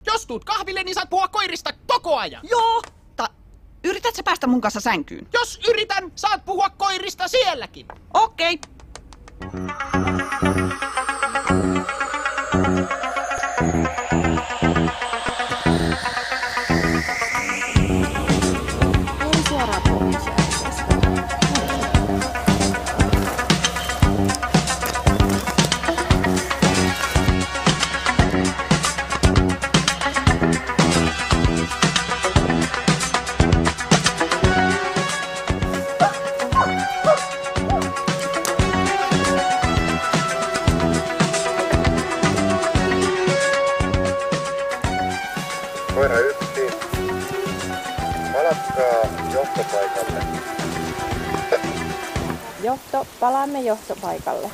Jos tuut kahville, niin saat puhua koirista koko ajan. Joo, yritätkö päästä mun kanssa sänkyyn? Jos yritän, saat puhua koirista sielläkin. Okei. Koira 1. Palatkaa johtopaikalle. Palaamme johtopaikalle.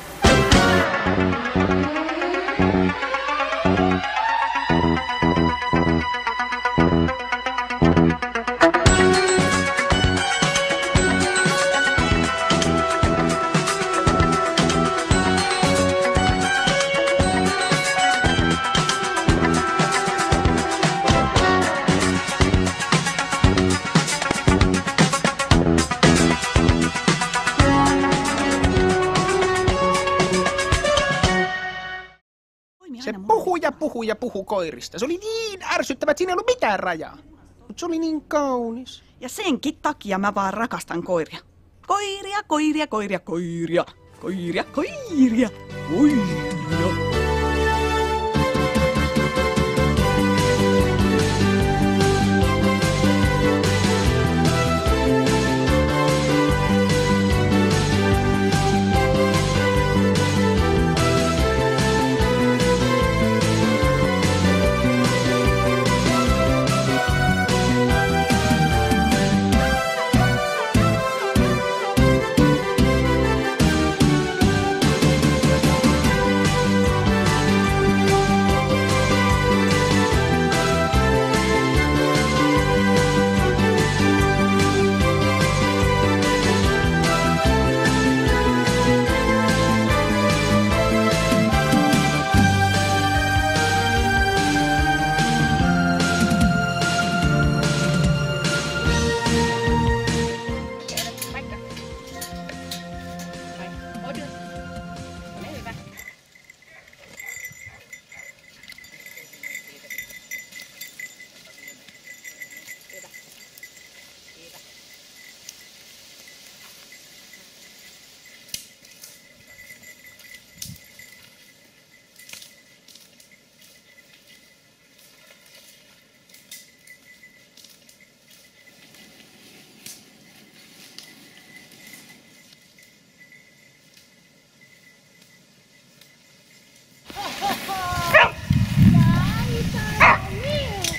Se puhui koirista. Se oli niin ärsyttävä, että siinä ei ollut mitään rajaa. Mutta se oli niin kaunis. Ja senkin takia mä vaan rakastan koiria. Koiria, koiria, koiria, koiria. Koiria, koiria, koiria.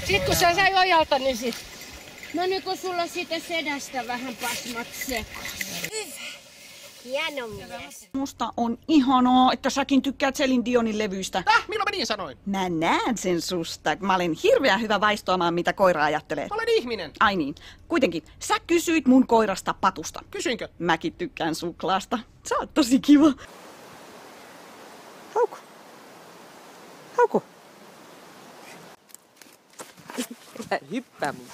Sit kun sä sai ojalta, niin sit... No niin kun sulla siitä sedästä vähän pasmat sekois. Hieno mies. Musta on ihanaa, että säkin tykkäät Celine Dionin levyistä. Milloin mä niin sanoin? Mä näen sen susta. Mä olen hirveän hyvä vaistoamaan, mitä koira ajattelee. Mä olen ihminen. Ai niin. Kuitenkin, sä kysyit mun koirasta Patusta. Kysyinkö? Mäkin tykkään suklaasta. Sä oot tosi kiva. Hauku. Hauku. Hyppää mun.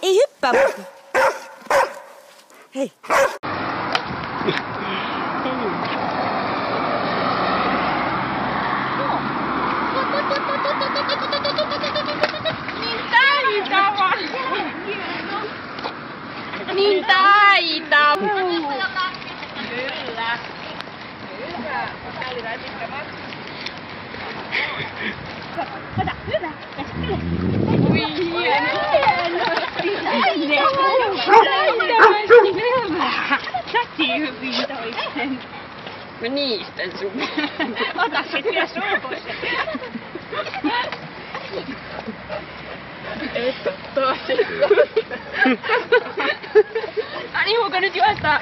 Ei hyppää mun. Hei. Niin taitava. Kyllä. Hyvä. Käydään sitten vasta. Hyvä. Käsi hyvin toisten. Mä niistän sun. Ota se vielä suukossa. Et ottaa se. Ani huuko nyt juostaa.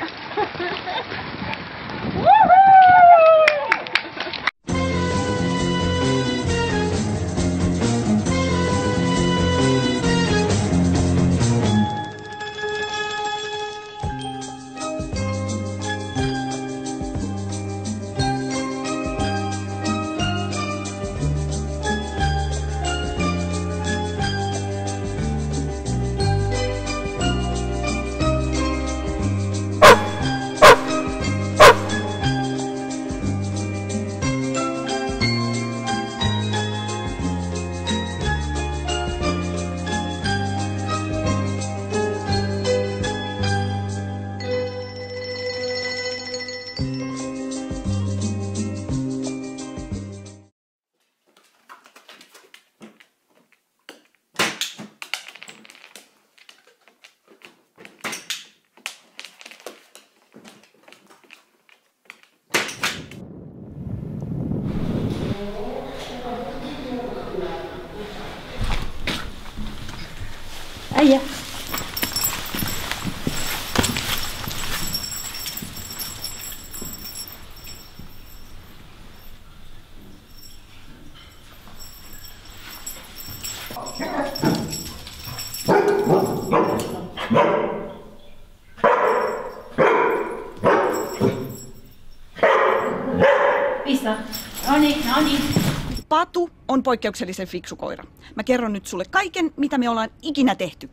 on poikkeuksellisen fiksu koira. Mä kerron nyt sulle kaiken, mitä me ollaan ikinä tehty.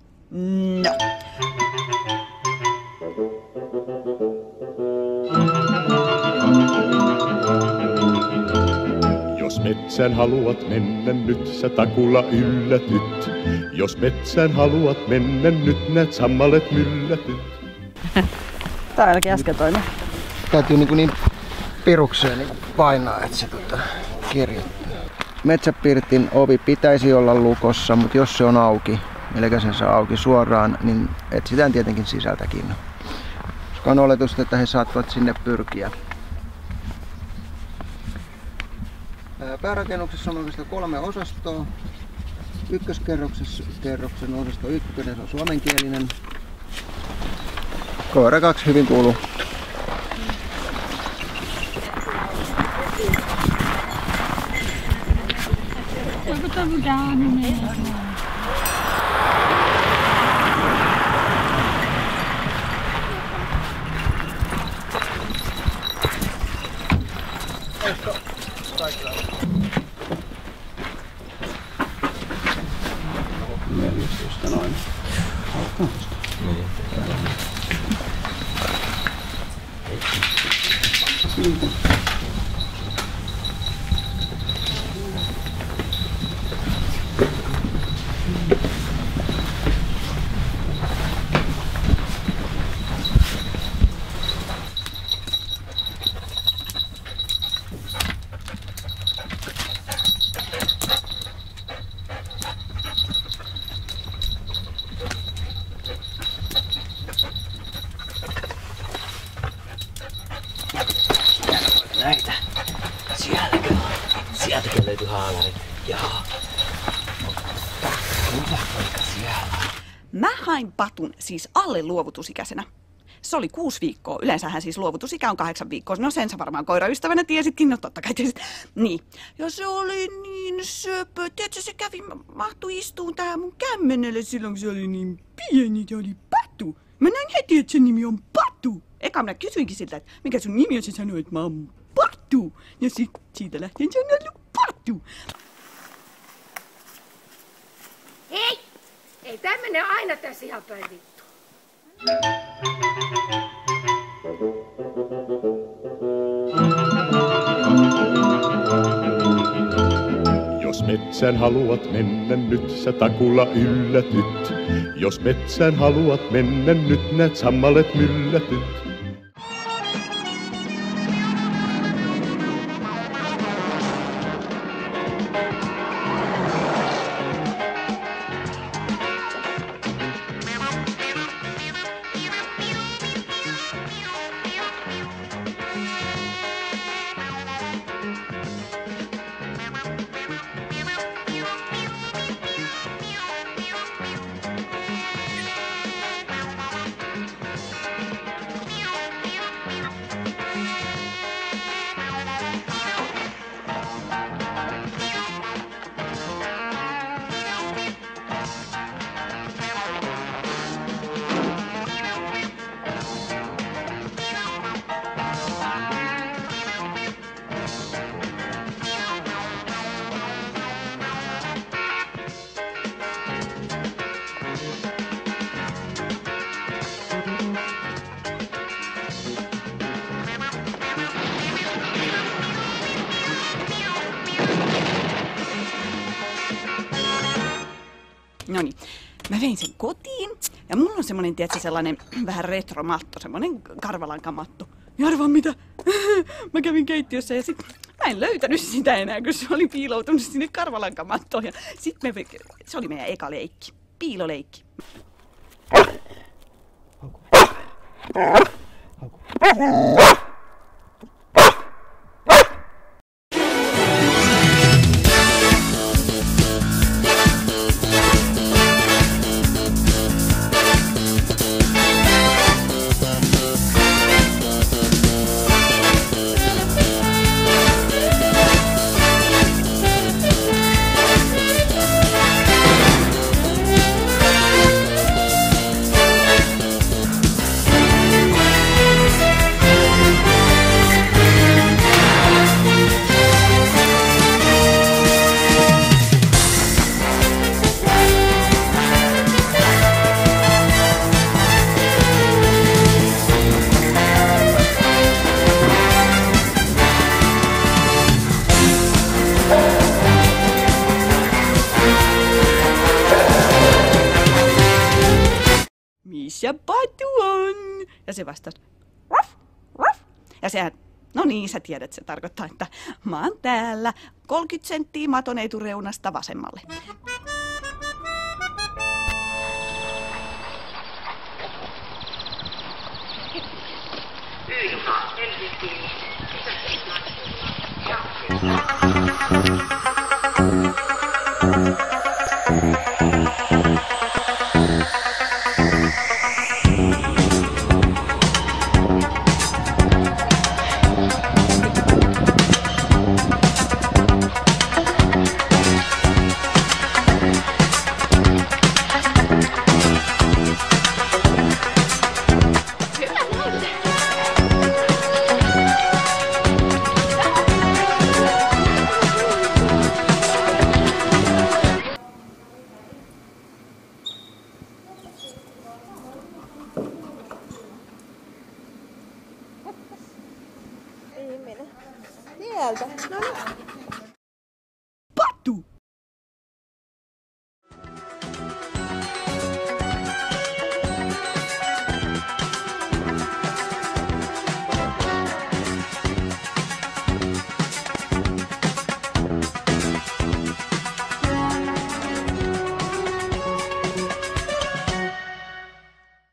No. Jos metsään haluat mennä nyt, sä takulla yllätyt. Jos metsään haluat mennä nyt, näet sammalet myllätyt. Tää on ainakin äsken toinen. Täytyy niin pirukseen niin painaa, että se kirjoittaa. Metsäpirtin ovi pitäisi olla lukossa, mutta jos se on auki, eli sen saa auki suoraan, niin etsitään tietenkin sisältäkin. Koska on oletusta, että he saattavat sinne pyrkiä. Päärakennuksessa on oikeastaan 3 osastoa. Ykköskerroksen osasto 1 on suomenkielinen. Koira 2 hyvin kuuluu. Näitä. Sieltäkö löytyi haalarit? Joo. Hyvä poika siellä. Mä hain patun siis alle luovutusikäisenä. Se oli 6 viikkoa. Yleensähän siis luovutusikä on 8 viikkoa. No sen sä varmaan koiraystävänä tiesitkin. No totta kai tiesit. Niin. Ja se oli niin söpö. Tiedätkö, se mahtui istuun tähän mun kämmenelle silloin, kun se oli niin pieni ja oli Patu. Mä näin heti, että sen nimi on Patu. Eka minä kysyinkin siltä, että mikä sun nimi on, se sanoi, että mä oon Patu. Ja siitä lähtien se on ollut Patu. Hei! Ei tämmönen aina tässä ihan päin vittu. Jos metsään haluat mennä nyt, sä takulla yllätyt. Jos metsään haluat mennä nyt, näet sammalet myllätyt. Noniin, mä vein sen kotiin ja mulla on semmonen, tiedätkö, sellainen vähän retromatto, semmonen karvalankamatto. Ja arvaa mitä? Mä kävin keittiössä ja sit mä en löytänyt sitä enää, kun se oli piiloutunut sinne karvalankamattoon. Ja sit se oli meidän eka leikki, piiloleikki. missä Patu on? Ja se vastasi, ruff, ruff. Ja sehän, no niin, sä tiedät, se tarkoittaa, että mä oon täällä 30 senttiä maton etureunasta vasemmalle. Sieltä. No niin.